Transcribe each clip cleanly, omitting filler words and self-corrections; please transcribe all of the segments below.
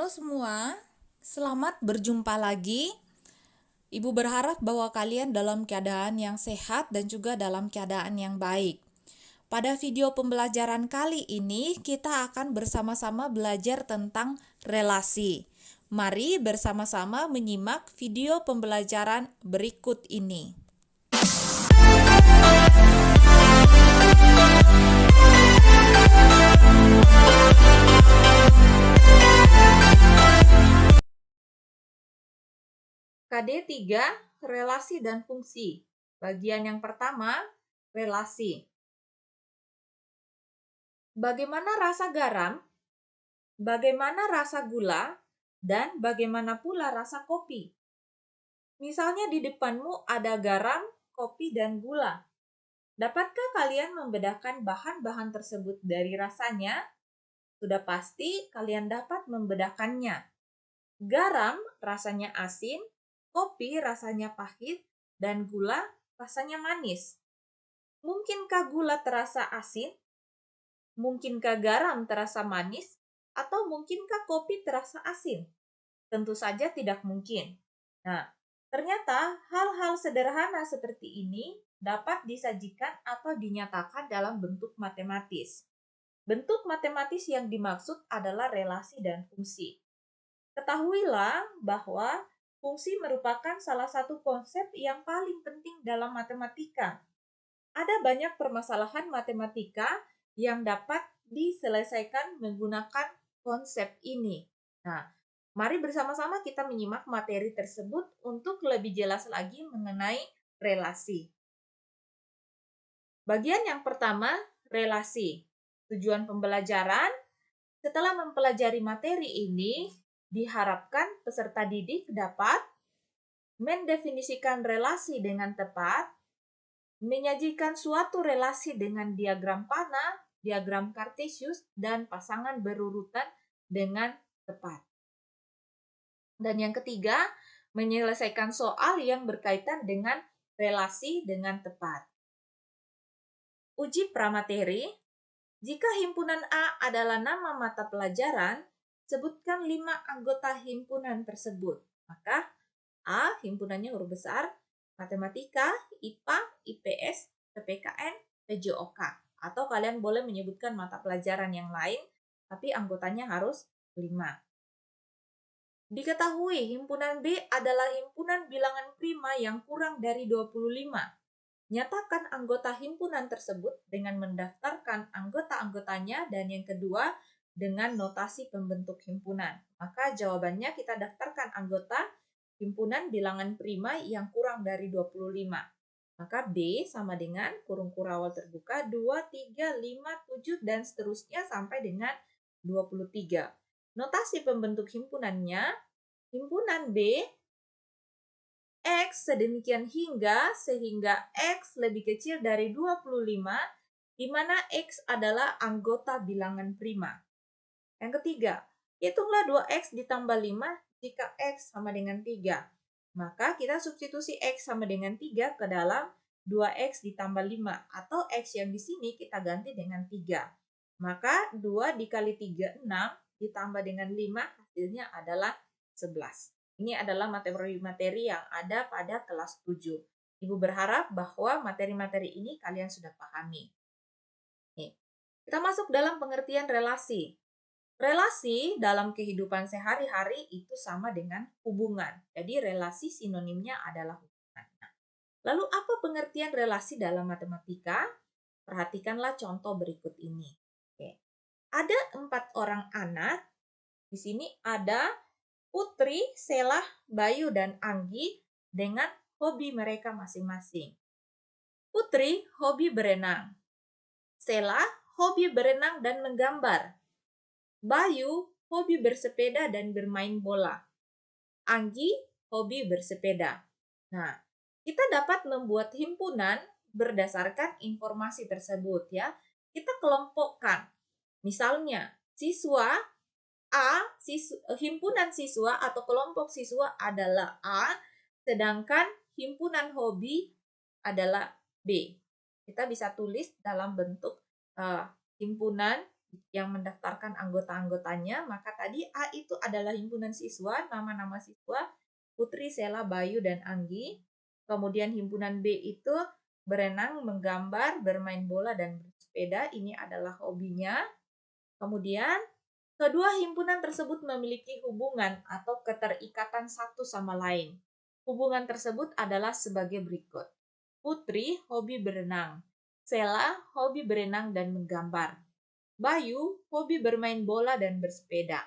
Halo semua, selamat berjumpa lagi. Ibu berharap bahwa kalian dalam keadaan yang sehat dan juga dalam keadaan yang baik. Pada video pembelajaran kali ini, kita akan bersama-sama belajar tentang relasi. Mari bersama-sama menyimak video pembelajaran berikut ini. KD 3, relasi dan fungsi. Bagian yang pertama, relasi. Bagaimana rasa garam? Bagaimana rasa gula? Dan bagaimana pula rasa kopi? Misalnya di depanmu ada garam, kopi, dan gula. Dapatkah kalian membedakan bahan-bahan tersebut dari rasanya? Sudah pasti kalian dapat membedakannya. Garam rasanya asin, kopi rasanya pahit, dan gula rasanya manis. Mungkinkah gula terasa asin? Mungkinkah garam terasa manis? Atau mungkinkah kopi terasa asin? Tentu saja tidak mungkin. Nah, ternyata hal-hal sederhana seperti ini dapat disajikan atau dinyatakan dalam bentuk matematis. Bentuk matematis yang dimaksud adalah relasi dan fungsi. Ketahuilah bahwa fungsi merupakan salah satu konsep yang paling penting dalam matematika. Ada banyak permasalahan matematika yang dapat diselesaikan menggunakan konsep ini. Nah, mari bersama-sama kita menyimak materi tersebut untuk lebih jelas lagi mengenai relasi. Bagian yang pertama, relasi. Tujuan pembelajaran, setelah mempelajari materi ini, diharapkan peserta didik dapat mendefinisikan relasi dengan tepat, menyajikan suatu relasi dengan diagram panah, diagram Kartesius, dan pasangan berurutan dengan tepat. Dan yang ketiga, menyelesaikan soal yang berkaitan dengan relasi dengan tepat. Uji pramateri, jika himpunan A adalah nama mata pelajaran, sebutkan 5 anggota himpunan tersebut. Maka A, himpunannya huruf besar, matematika, IPA, IPS, PPKN, PJOK. Atau kalian boleh menyebutkan mata pelajaran yang lain, tapi anggotanya harus 5. Diketahui himpunan B adalah himpunan bilangan prima yang kurang dari 25. Nyatakan anggota himpunan tersebut dengan mendaftarkan anggota-anggotanya, dan yang kedua dengan notasi pembentuk himpunan. Maka jawabannya kita daftarkan anggota himpunan bilangan prima yang kurang dari 25. Maka B sama dengan kurung kurawal terbuka 2, 3, 5, 7, dan seterusnya sampai dengan 23. Notasi pembentuk himpunannya, himpunan B X sedemikian hingga sehingga X lebih kecil dari 25, di mana X adalah anggota bilangan prima. Yang ketiga, hitunglah 2X ditambah 5 jika X sama dengan 3. Maka kita substitusi X sama dengan 3 ke dalam 2X ditambah 5, atau X yang di sini kita ganti dengan 3. Maka 2 dikali 3, 6, ditambah dengan 5, hasilnya adalah 11. Ini adalah materi-materi yang ada pada kelas 7. Ibu berharap bahwa materi-materi ini kalian sudah pahami. Nih, kita masuk dalam pengertian relasi. Relasi dalam kehidupan sehari-hari itu sama dengan hubungan. Jadi relasi sinonimnya adalah hubungan. Lalu apa pengertian relasi dalam matematika? Perhatikanlah contoh berikut ini. Oke. Ada 4 orang anak. Di sini ada Putri, Selah, Bayu, dan Anggi dengan hobi mereka masing-masing. Putri hobi berenang. Selah hobi berenang dan menggambar. Bayu hobi bersepeda dan bermain bola. Anggi hobi bersepeda. Nah, kita dapat membuat himpunan berdasarkan informasi tersebut ya. Kita kelompokkan. Misalnya, siswa A, himpunan siswa atau kelompok siswa adalah A, sedangkan himpunan hobi adalah B. Kita bisa tulis dalam bentuk himpunan yang mendaftarkan anggota-anggotanya, maka tadi A itu adalah himpunan siswa, nama-nama siswa, Putri, Sela, Bayu, dan Anggi. Kemudian himpunan B itu berenang, menggambar, bermain bola, dan bersepeda. Ini adalah hobinya. Kemudian, kedua himpunan tersebut memiliki hubungan atau keterikatan satu sama lain. Hubungan tersebut adalah sebagai berikut. Putri hobi berenang, Sela hobi berenang dan menggambar, Bayu hobi bermain bola dan bersepeda,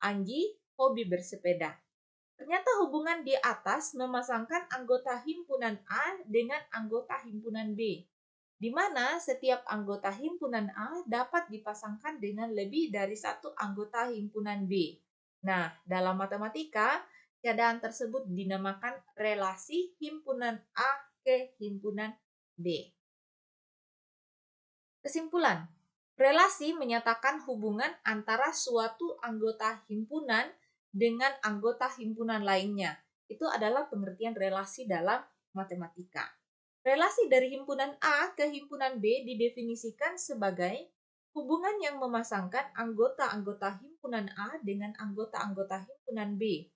Anggi hobi bersepeda. Ternyata hubungan di atas memasangkan anggota himpunan A dengan anggota himpunan B, di mana setiap anggota himpunan A dapat dipasangkan dengan lebih dari satu anggota himpunan B. Nah, dalam matematika, keadaan tersebut dinamakan relasi himpunan A ke himpunan B. Kesimpulan, relasi menyatakan hubungan antara suatu anggota himpunan dengan anggota himpunan lainnya. Itu adalah pengertian relasi dalam matematika. Relasi dari himpunan A ke himpunan B didefinisikan sebagai hubungan yang memasangkan anggota-anggota himpunan A dengan anggota-anggota himpunan B.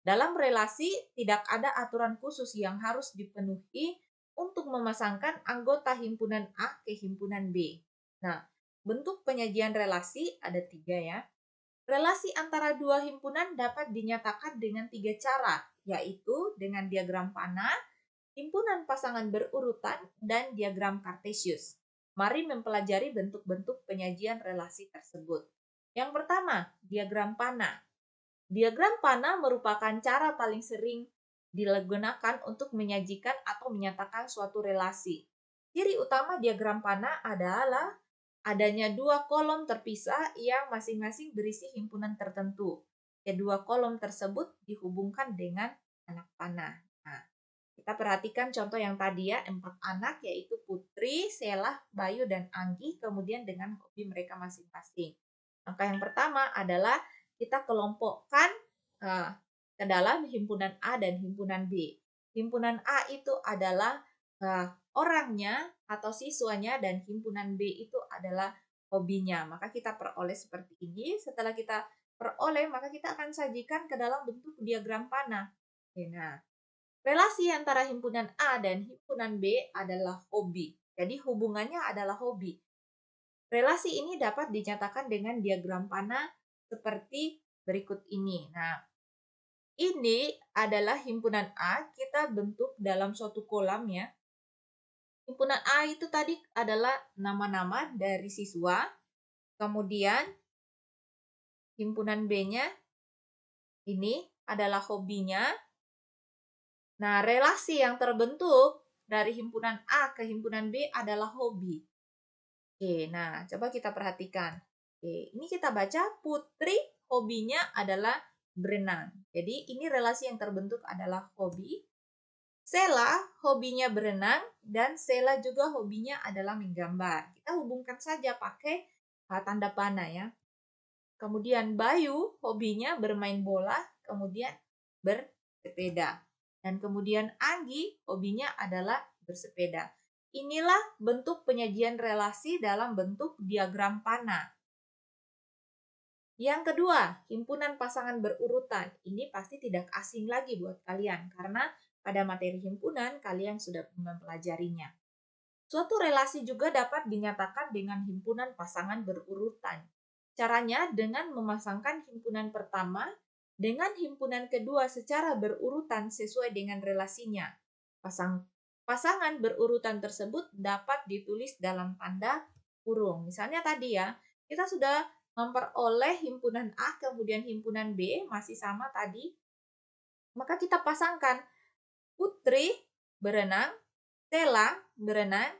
Dalam relasi, tidak ada aturan khusus yang harus dipenuhi untuk memasangkan anggota himpunan A ke himpunan B. Nah, bentuk penyajian relasi ada 3 ya. Relasi antara dua himpunan dapat dinyatakan dengan 3 cara, yaitu dengan diagram panah, himpunan pasangan berurutan, dan diagram Kartesius. Mari mempelajari bentuk-bentuk penyajian relasi tersebut. Yang pertama, diagram panah. Diagram panah merupakan cara paling sering digunakan untuk menyajikan atau menyatakan suatu relasi. Ciri utama diagram panah adalah adanya dua kolom terpisah yang masing-masing berisi himpunan tertentu. Kedua kolom tersebut dihubungkan dengan anak panah. Nah, kita perhatikan contoh yang tadi ya, 4 anak yaitu Putri, Sela, Bayu, dan Anggi, kemudian dengan hobi mereka masing-masing. Langkah yang pertama adalah kita kelompokkan ke dalam himpunan A dan himpunan B. Himpunan A itu adalah orangnya atau siswanya dan himpunan B itu adalah hobinya. Maka kita peroleh seperti ini. Setelah kita peroleh, maka kita akan sajikan ke dalam bentuk diagram panah. Nah, relasi antara himpunan A dan himpunan B adalah hobi. Jadi hubungannya adalah hobi. Relasi ini dapat dinyatakan dengan diagram panah seperti berikut ini. Nah, ini adalah himpunan A, kita bentuk dalam suatu kolam ya. Himpunan A itu tadi adalah nama-nama dari siswa, kemudian himpunan B-nya ini adalah hobinya. Nah, relasi yang terbentuk dari himpunan A ke himpunan B adalah hobi. Oke, nah coba kita perhatikan. Oke, ini kita baca Putri hobinya adalah berenang. Jadi ini relasi yang terbentuk adalah hobi. Sela hobinya berenang dan Sela juga hobinya adalah menggambar. Kita hubungkan saja pakai tanda panah ya. Kemudian Bayu hobinya bermain bola, kemudian bersepeda. Dan kemudian Anggi hobinya adalah bersepeda. Inilah bentuk penyajian relasi dalam bentuk diagram panah. Yang kedua, himpunan pasangan berurutan. Ini pasti tidak asing lagi buat kalian, karena pada materi himpunan kalian sudah mempelajarinya. Suatu relasi juga dapat dinyatakan dengan himpunan pasangan berurutan. Caranya dengan memasangkan himpunan pertama dengan himpunan kedua secara berurutan sesuai dengan relasinya. Pasangan berurutan tersebut dapat ditulis dalam tanda kurung. Misalnya tadi ya, kita sudah memperoleh himpunan A kemudian himpunan B masih sama tadi. Maka kita pasangkan Putri berenang, Sela berenang,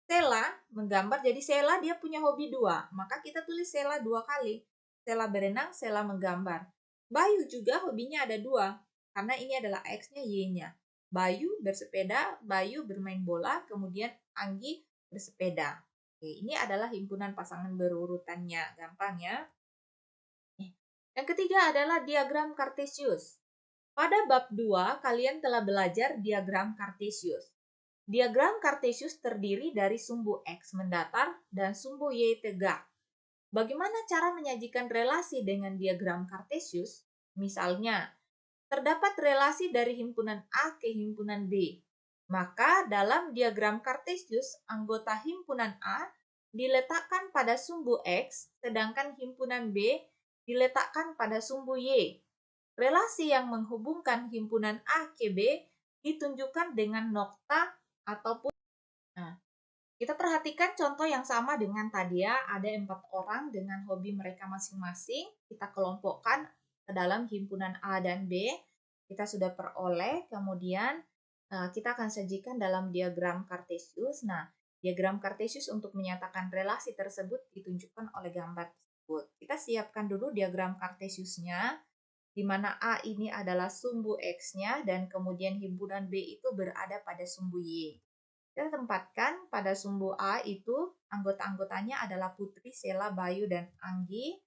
Sela menggambar. Jadi Sela dia punya hobi 2. Maka kita tulis Sela 2 kali. Sela berenang, Sela menggambar. Bayu juga hobinya ada 2. Karena ini adalah X-nya, Y-nya. Bayu bersepeda, Bayu bermain bola, kemudian Anggi bersepeda. Oke, ini adalah himpunan pasangan berurutannya. Gampang ya. Yang ketiga adalah diagram Kartesius. Pada bab 2, kalian telah belajar diagram Kartesius. Diagram Kartesius terdiri dari sumbu X mendatar dan sumbu Y tegak. Bagaimana cara menyajikan relasi dengan diagram Kartesius? Misalnya, terdapat relasi dari himpunan A ke himpunan B. Maka dalam diagram Kartesius, anggota himpunan A diletakkan pada sumbu X, sedangkan himpunan B diletakkan pada sumbu Y. Relasi yang menghubungkan himpunan A ke B ditunjukkan dengan nokta ataupun. Nah, kita perhatikan contoh yang sama dengan tadi ya, ada 4 orang dengan hobi mereka masing-masing, kita kelompokkan ke dalam himpunan A dan B, kita sudah peroleh, kemudian kita akan sajikan dalam diagram Kartesius. Nah, diagram Kartesius untuk menyatakan relasi tersebut ditunjukkan oleh gambar tersebut. Kita siapkan dulu diagram Kartesiusnya, di mana A ini adalah sumbu X-nya dan kemudian himpunan B itu berada pada sumbu Y. Kita tempatkan pada sumbu A itu anggota-anggotanya adalah Putri, Sela, Bayu, dan Anggi.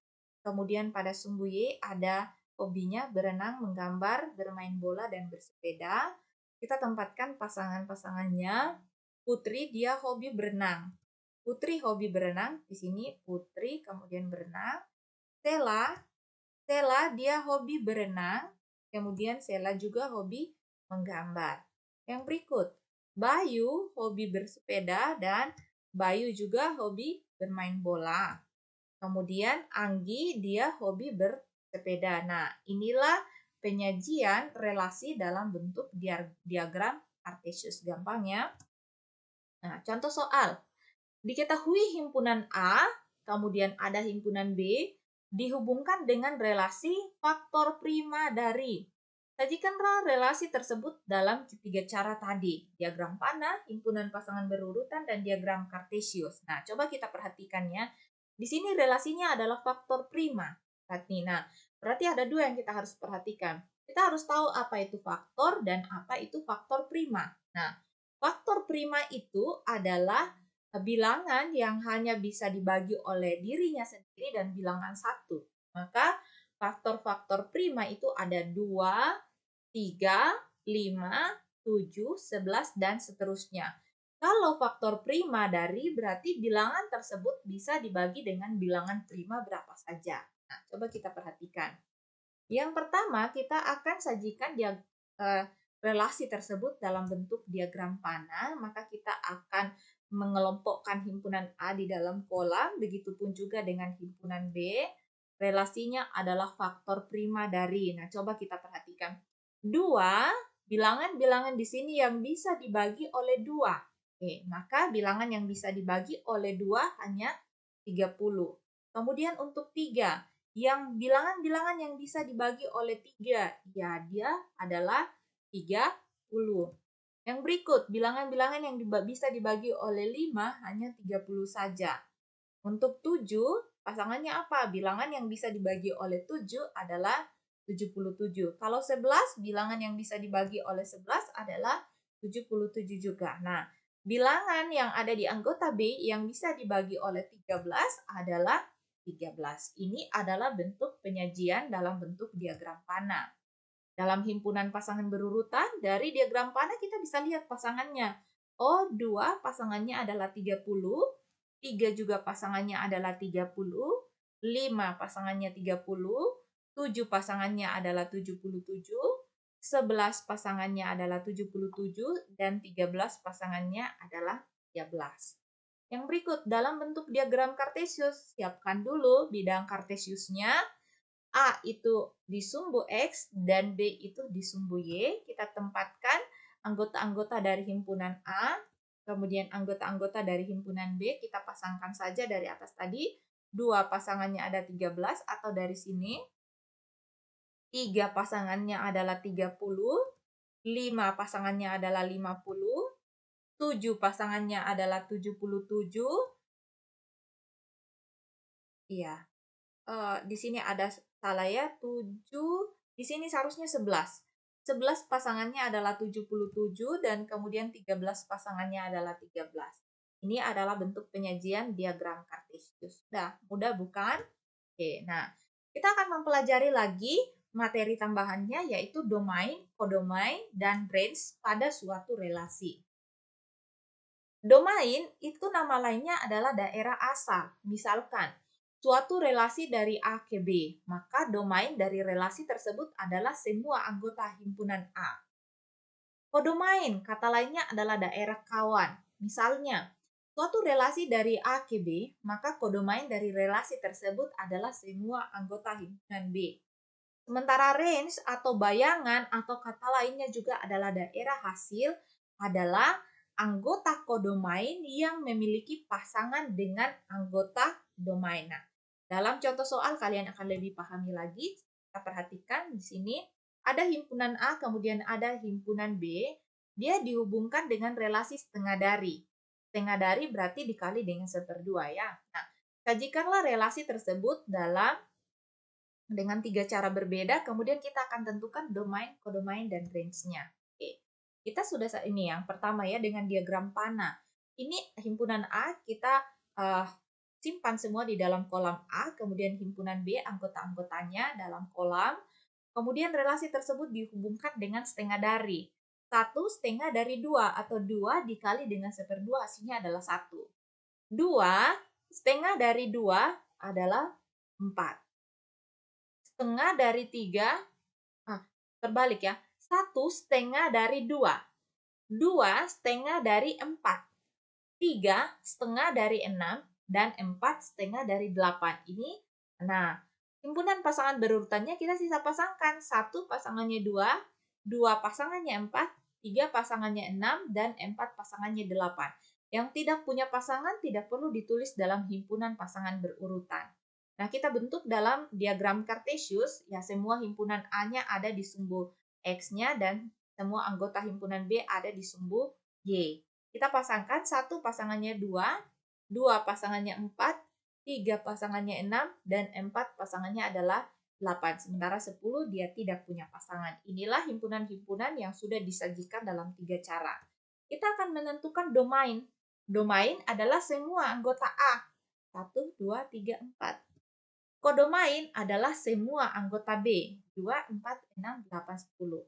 Kemudian pada sumbu Y ada hobinya berenang, menggambar, bermain bola, dan bersepeda. Kita tempatkan pasangan-pasangannya. Putri dia hobi berenang. Putri hobi berenang, di sini Putri kemudian berenang. Sela, dia hobi berenang, kemudian Sela juga hobi menggambar. Yang berikut, Bayu hobi bersepeda dan Bayu juga hobi bermain bola. Kemudian Anggi dia hobi bersepeda. Nah, inilah penyajian relasi dalam bentuk diagram Kartesius. Gampang ya. Nah, contoh soal. Diketahui himpunan A, kemudian ada himpunan B, dihubungkan dengan relasi faktor prima dari. Sajikanlah relasi tersebut dalam ketiga cara tadi. Diagram panah, himpunan pasangan berurutan, dan diagram Kartesius. Nah, coba kita perhatikan ya. Di sini relasinya adalah faktor prima. Nah, berarti ada dua yang kita harus perhatikan. Kita harus tahu apa itu faktor dan apa itu faktor prima. Nah, faktor prima itu adalah bilangan yang hanya bisa dibagi oleh dirinya sendiri dan bilangan satu. Maka faktor-faktor prima itu ada 2, 3, 5, 7, 11, dan seterusnya. Kalau faktor prima dari berarti bilangan tersebut bisa dibagi dengan bilangan prima berapa saja. Nah, coba kita perhatikan. Yang pertama, kita akan sajikan relasi tersebut dalam bentuk diagram panah, maka kita akan mengelompokkan himpunan A di dalam kolam, begitupun juga dengan himpunan B. Relasinya adalah faktor prima dari. Nah, coba kita perhatikan. 2, bilangan-bilangan di sini yang bisa dibagi oleh 2. Oke, maka bilangan yang bisa dibagi oleh 2 hanya 30. Kemudian untuk 3, yang bilangan-bilangan yang bisa dibagi oleh 3, ya dia adalah 30. Yang berikut, bilangan-bilangan yang bisa dibagi oleh 5 hanya 30 saja. Untuk 7, pasangannya apa? Bilangan yang bisa dibagi oleh 7 adalah 77. Kalau 11, bilangan yang bisa dibagi oleh 11 adalah 77 juga. Nah, bilangan yang ada di anggota B yang bisa dibagi oleh 13 adalah 13. Ini adalah bentuk penyajian dalam bentuk diagram panah. Dalam himpunan pasangan berurutan, dari diagram panah kita bisa lihat pasangannya. Oh, 2 pasangannya adalah 30, 3 juga pasangannya adalah 30, 5 pasangannya 30, 7 pasangannya adalah 77, 11 pasangannya adalah 77, dan 13 pasangannya adalah 13. Yang berikut, dalam bentuk diagram Kartesius, siapkan dulu bidang Kartesiusnya. A itu di sumbu X dan B itu di sumbu Y. Kita tempatkan anggota-anggota dari himpunan A, kemudian anggota-anggota dari himpunan B, kita pasangkan saja dari atas tadi. 2 pasangannya ada 13 atau dari sini. 3 pasangannya adalah 30, 5 pasangannya adalah 50, 7 pasangannya adalah 77. Iya, di sini ada salah ya, 7, di sini seharusnya 11. 11 pasangannya adalah 77 dan kemudian 13 pasangannya adalah 13. Ini adalah bentuk penyajian diagram Kartesius. Sudah mudah bukan? Oke, nah kita akan mempelajari lagi materi tambahannya yaitu domain, kodomain, dan range pada suatu relasi. Domain itu nama lainnya adalah daerah asal. Misalkan suatu relasi dari A ke B, maka domain dari relasi tersebut adalah semua anggota himpunan A. Kodomain, kata lainnya adalah daerah kawan. Misalnya, suatu relasi dari A ke B, maka kodomain dari relasi tersebut adalah semua anggota himpunan B. Sementara range atau bayangan atau kata lainnya juga adalah daerah hasil adalah anggota kodomain yang memiliki pasangan dengan anggota domain. Nah, dalam contoh soal kalian akan lebih pahami lagi. Kita perhatikan di sini ada himpunan A kemudian ada himpunan B. Dia dihubungkan dengan relasi setengah dari. Setengah dari berarti dikali dengan 1/2 ya. Nah, sajikanlah relasi tersebut dengan 3 cara berbeda, kemudian kita akan tentukan domain, kodomain, dan range-nya. Oke, kita sudah ini yang pertama ya dengan diagram panah. Ini himpunan A kita simpan semua di dalam kolam A, kemudian himpunan B anggota-anggotanya dalam kolam, kemudian relasi tersebut dihubungkan dengan setengah dari. 1/2 dari 2 atau 2 dikali dengan 1/2 hasilnya adalah 1. 2/2 dari 2 adalah 4. Setengah dari 3, terbalik ya, 1/2 dari 2, 2/2 dari 4, 3/2 dari 6, dan 4/2 dari 8. Ini, nah, himpunan pasangan berurutannya kita sisa pasangkan. 1 pasangannya 2, 2 pasangannya 4, 3 pasangannya 6, dan 4 pasangannya 8. Yang tidak punya pasangan tidak perlu ditulis dalam himpunan pasangan berurutan. Nah, kita bentuk dalam diagram Cartesius, ya semua himpunan A-nya ada di sumbu X-nya dan semua anggota himpunan B ada di sumbu Y. Kita pasangkan 1 pasangannya 2, 2 pasangannya 4, 3 pasangannya 6, dan 4 pasangannya adalah 8. Sementara 10 dia tidak punya pasangan. Inilah himpunan-himpunan yang sudah disajikan dalam 3 cara. Kita akan menentukan domain. Domain adalah semua anggota A. 1, 2, 3, 4. Kodomain adalah semua anggota B, 2, 4, 6, 8, 10.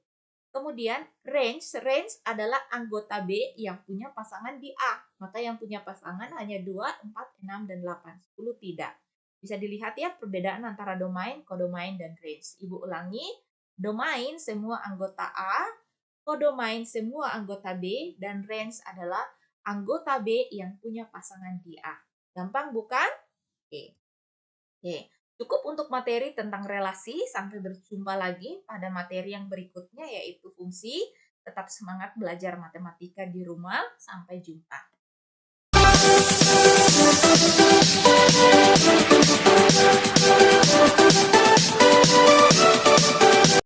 Kemudian range adalah anggota B yang punya pasangan di A. Maka yang punya pasangan hanya 2, 4, 6, dan 8. 10 tidak. Bisa dilihat ya perbedaan antara domain, kodomain, dan range. Ibu ulangi, domain semua anggota A, kodomain semua anggota B, dan range adalah anggota B yang punya pasangan di A. Gampang bukan? Oke. Oke. Cukup untuk materi tentang relasi. Sampai berjumpa lagi pada materi yang berikutnya yaitu fungsi. Tetap semangat belajar matematika di rumah. Sampai jumpa.